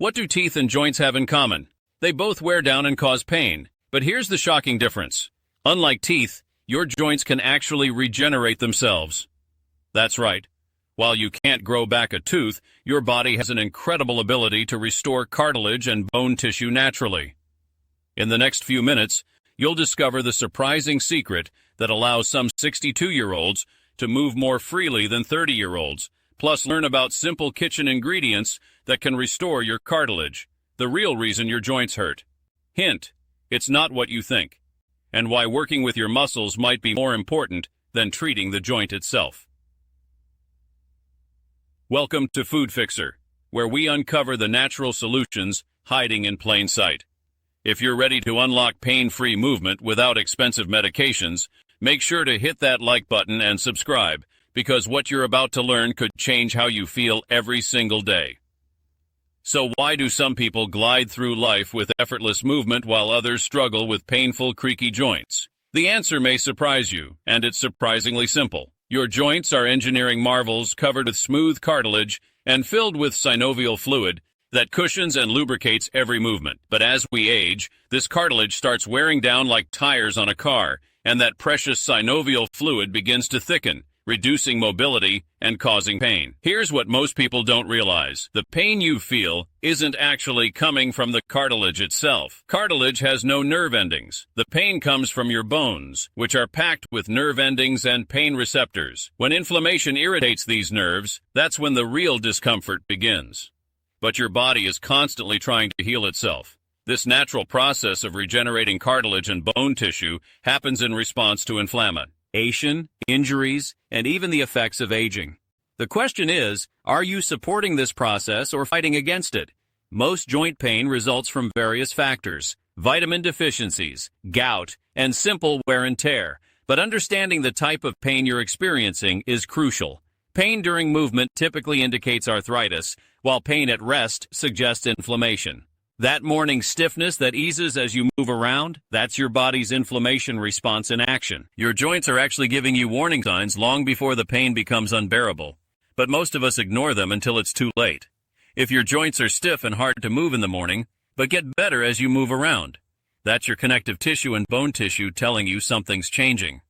What do teeth and joints have in common? They both wear down and cause pain, but here's the shocking difference. Unlike teeth, your joints can actually regenerate themselves. That's right. While you can't grow back a tooth, your body has an incredible ability to restore cartilage and bone tissue naturally. In the next few minutes, you'll discover the surprising secret that allows some 62-year-olds to move more freely than 30-year-olds, plus learn about simple kitchen ingredients that can restore your cartilage, the real reason your joints hurt. Hint, it's not what you think, and why working with your muscles might be more important than treating the joint itself. Welcome to Food Fixer, where we uncover the natural solutions hiding in plain sight. If you're ready to unlock pain-free movement without expensive medications, make sure to hit that like button and subscribe, because what you're about to learn could change how you feel every single day. So why do some people glide through life with effortless movement while others struggle with painful, creaky joints? The answer may surprise you, and it's surprisingly simple. Your joints are engineering marvels covered with smooth cartilage and filled with synovial fluid that cushions and lubricates every movement. But as we age, this cartilage starts wearing down like tires on a car, and that precious synovial fluid begins to thicken, reducing mobility and causing pain. Here's what most people don't realize. The pain you feel isn't actually coming from the cartilage itself. Cartilage has no nerve endings. The pain comes from your bones, which are packed with nerve endings and pain receptors. When inflammation irritates these nerves, that's when the real discomfort begins. But your body is constantly trying to heal itself. This natural process of regenerating cartilage and bone tissue happens in response to inflammation, injuries, and even the effects of aging. The question is, are you supporting this process or fighting against it? Most joint pain results from various factors: vitamin deficiencies, gout, and simple wear and tear. But understanding the type of pain you're experiencing is crucial. Pain during movement typically indicates arthritis, while pain at rest suggests inflammation. That morning stiffness that eases as you move around, that's your body's inflammation response in action. Your joints are actually giving you warning signs long before the pain becomes unbearable. But most of us ignore them until it's too late. If your joints are stiff and hard to move in the morning, but get better as you move around, that's your connective tissue and bone tissue telling you something's changing.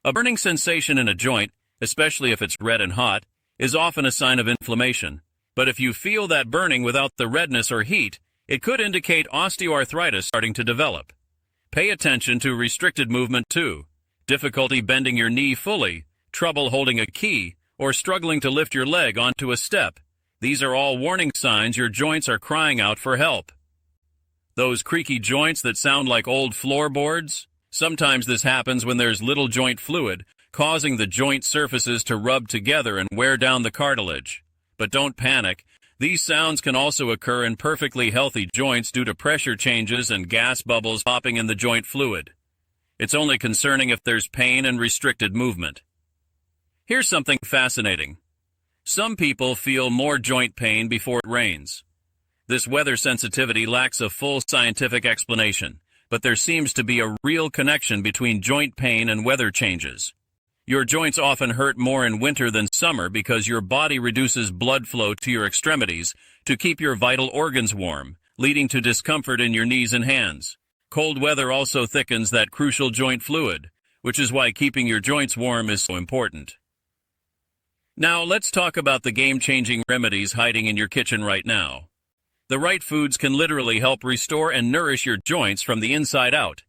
A burning sensation in a joint, especially if it's red and hot, is often a sign of inflammation. But if you feel that burning without the redness or heat, it could indicate osteoarthritis starting to develop. Pay attention to restricted movement too. Difficulty bending your knee fully, trouble holding a key, or struggling to lift your leg onto a step. These are all warning signs your joints are crying out for help. Those creaky joints that sound like old floorboards? Sometimes this happens when there's little joint fluid, causing the joint surfaces to rub together and wear down the cartilage. But don't panic. These sounds can also occur in perfectly healthy joints due to pressure changes and gas bubbles popping in the joint fluid. It's only concerning if there's pain and restricted movement. Here's something fascinating. Some people feel more joint pain before it rains. This weather sensitivity lacks a full scientific explanation, but there seems to be a real connection between joint pain and weather changes. Your joints often hurt more in winter than summer because your body reduces blood flow to your extremities to keep your vital organs warm, leading to discomfort in your knees and hands. Cold weather also thickens that crucial joint fluid, which is why keeping your joints warm is so important. Now, let's talk about the game-changing remedies hiding in your kitchen right now. The right foods can literally help restore and nourish your joints from the inside out.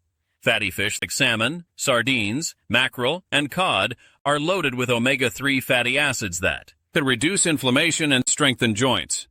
Fatty fish like salmon, sardines, mackerel, and cod are loaded with omega-3 fatty acids that can reduce inflammation and strengthen joints.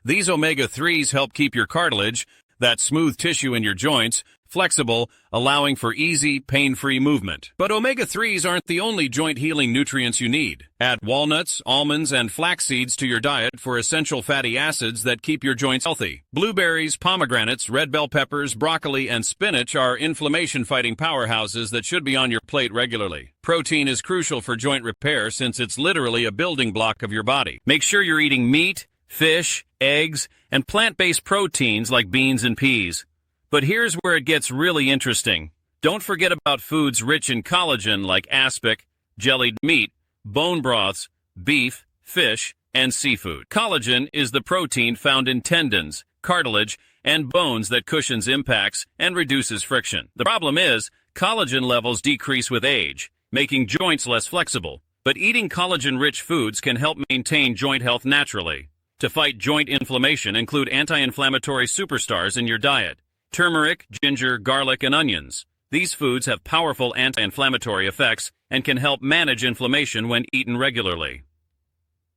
These omega-3s help keep your cartilage, that smooth tissue in your joints, flexible, allowing for easy, pain-free movement. But omega-3s aren't the only joint-healing nutrients you need. Add walnuts, almonds, and flax seeds to your diet for essential fatty acids that keep your joints healthy. Blueberries, pomegranates, red bell peppers, broccoli, and spinach are inflammation-fighting powerhouses that should be on your plate regularly. Protein is crucial for joint repair since it's literally a building block of your body. Make sure you're eating meat, fish, eggs, and plant-based proteins like beans and peas. But here's where it gets really interesting. Don't forget about foods rich in collagen like aspic, jellied meat, bone broths, beef, fish, and seafood. Collagen is the protein found in tendons, cartilage, and bones that cushions impacts and reduces friction. The problem is, collagen levels decrease with age, making joints less flexible. But eating collagen-rich foods can help maintain joint health naturally. To fight joint inflammation, include anti-inflammatory superstars in your diet: turmeric, ginger, garlic, and onions. These foods have powerful anti-inflammatory effects and can help manage inflammation when eaten regularly.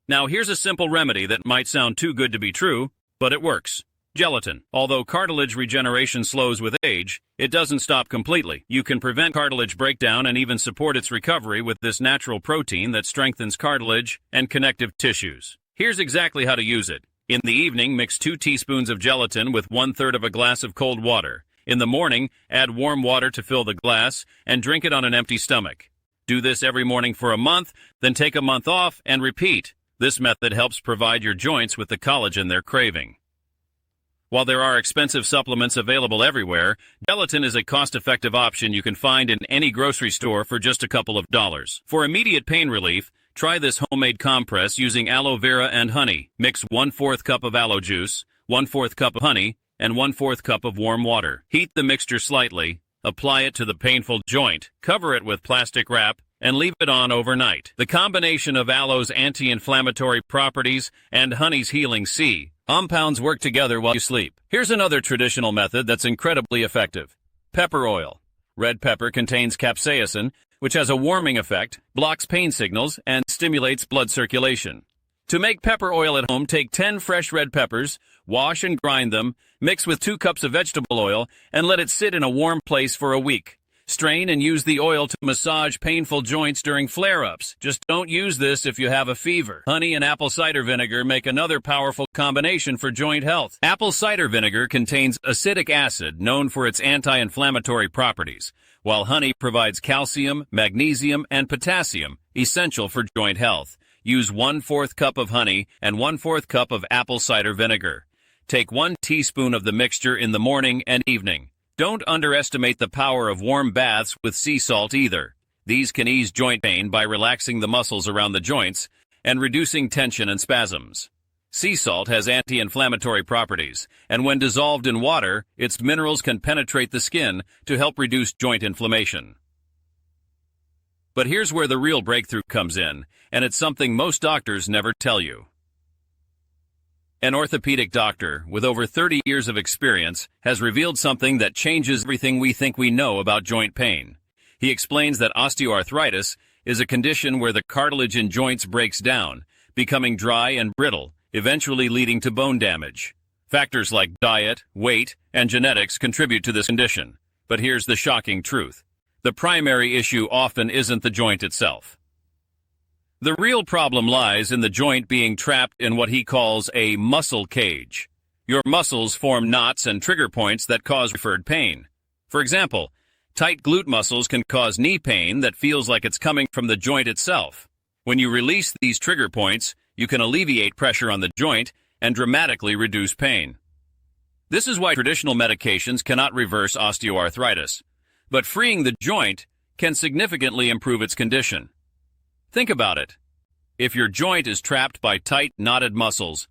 Now here's a simple remedy that might sound too good to be true, but it works. Gelatin. Although cartilage regeneration slows with age, it doesn't stop completely. You can prevent cartilage breakdown and even support its recovery with this natural protein that strengthens cartilage and connective tissues. Here's exactly how to use it. In the evening, mix 2 teaspoons of gelatin with 1/3 of a glass of cold water. In the morning, add warm water to fill the glass and drink it on an empty stomach. Do this every morning for a month, then take a month off and repeat. This method helps provide your joints with the collagen they're craving. While there are expensive supplements available everywhere, gelatin is a cost-effective option you can find in any grocery store for just a couple of dollars. For immediate pain relief, try this homemade compress using aloe vera and honey. Mix 1/4 cup of aloe juice, 1/4 cup of honey, and 1/4 cup of warm water. Heat the mixture slightly, apply it to the painful joint, cover it with plastic wrap, and leave it on overnight. The combination of aloe's anti-inflammatory properties and honey's healing compounds work together while you sleep. Here's another traditional method that's incredibly effective: pepper oil. Red pepper contains capsaicin, which has a warming effect, blocks pain signals, and stimulates blood circulation. To make pepper oil at home, take 10 fresh red peppers, wash and grind them, mix with 2 cups of vegetable oil, and let it sit in a warm place for a week. Strain and use the oil to massage painful joints during flare-ups. Just don't use this if you have a fever. Honey and apple cider vinegar make another powerful combination for joint health. Apple cider vinegar contains acidic acid, known for its anti-inflammatory properties, while honey provides calcium, magnesium, and potassium, essential for joint health. Use 1/4 cup of honey and 1/4 cup of apple cider vinegar. Take 1 teaspoon of the mixture in the morning and evening. Don't underestimate the power of warm baths with sea salt either. These can ease joint pain by relaxing the muscles around the joints and reducing tension and spasms. Sea salt has anti-inflammatory properties, and when dissolved in water, its minerals can penetrate the skin to help reduce joint inflammation. But here's where the real breakthrough comes in, and it's something most doctors never tell you. An orthopedic doctor with over 30 years of experience has revealed something that changes everything we think we know about joint pain. He explains that osteoarthritis is a condition where the cartilage in joints breaks down, becoming dry and brittle, eventually leading to bone damage. Factors like diet, weight, and genetics contribute to this condition. But here's the shocking truth: the primary issue often isn't the joint itself. The real problem lies in the joint being trapped in what he calls a muscle cage. Your muscles form knots and trigger points that cause referred pain. For example, tight glute muscles can cause knee pain that feels like it's coming from the joint itself. When you release these trigger points, you can alleviate pressure on the joint and dramatically reduce pain. This is why traditional medications cannot reverse osteoarthritis, but freeing the joint can significantly improve its condition. Think about it. If your joint is trapped by tight, knotted muscles,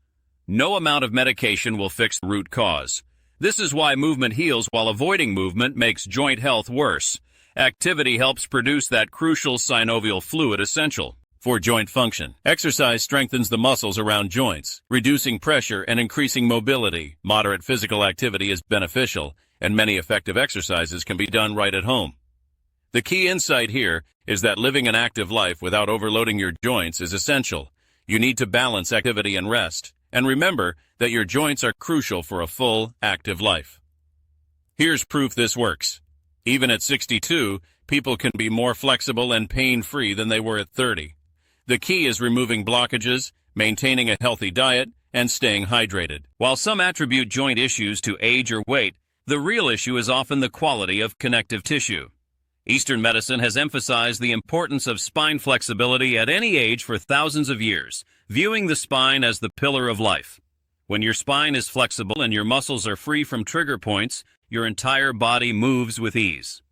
no amount of medication will fix the root cause. This is why movement heals while avoiding movement makes joint health worse. Activity helps produce that crucial synovial fluid essential for joint function. Exercise strengthens the muscles around joints, reducing pressure and increasing mobility. Moderate physical activity is beneficial, and many effective exercises can be done right at home. The key insight here is that living an active life without overloading your joints is essential. You need to balance activity and rest, and remember that your joints are crucial for a full, active life. Here's proof this works. Even at 62, people can be more flexible and pain-free than they were at 30. The key is removing blockages, maintaining a healthy diet, and staying hydrated. While some attribute joint issues to age or weight, the real issue is often the quality of connective tissue. Eastern medicine has emphasized the importance of spine flexibility at any age for thousands of years, viewing the spine as the pillar of life. When your spine is flexible and your muscles are free from trigger points, your entire body moves with ease.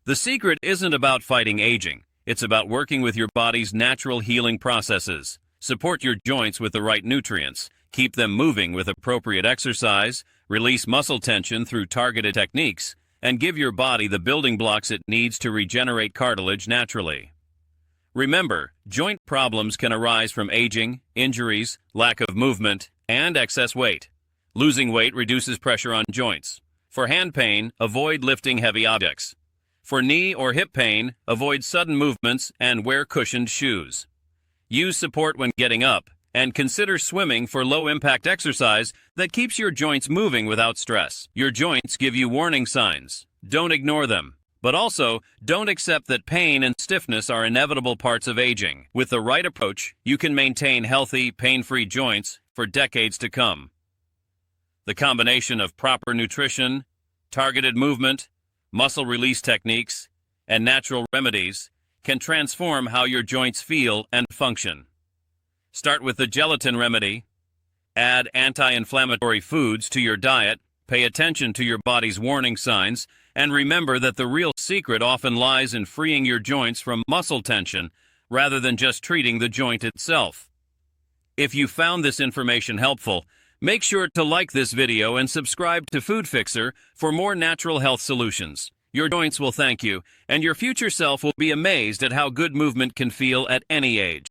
The secret isn't about fighting aging. It's about working with your body's natural healing processes. Support your joints with the right nutrients, Keep them moving with appropriate exercise, release muscle tension through targeted techniques, and give your body the building blocks it needs to regenerate cartilage naturally. Remember, joint problems can arise from aging, injuries, lack of movement, and excess weight. Losing weight reduces pressure on joints. For hand pain, avoid lifting heavy objects. For knee or hip pain, avoid sudden movements and wear cushioned shoes. Use support when getting up, and consider swimming for low-impact exercise that keeps your joints moving without stress. Your joints give you warning signs. Don't ignore them. But also, don't accept that pain and stiffness are inevitable parts of aging. With the right approach, you can maintain healthy, pain-free joints for decades to come. The combination of proper nutrition, targeted movement, muscle release techniques, and natural remedies can transform how your joints feel and function. Start with the gelatin remedy. Add anti-inflammatory foods to your diet, pay attention to your body's warning signs, and remember that the real secret often lies in freeing your joints from muscle tension rather than just treating the joint itself. If you found this information helpful, make sure to like this video and subscribe to Food Fixer for more natural health solutions. Your joints will thank you, and your future self will be amazed at how good movement can feel at any age.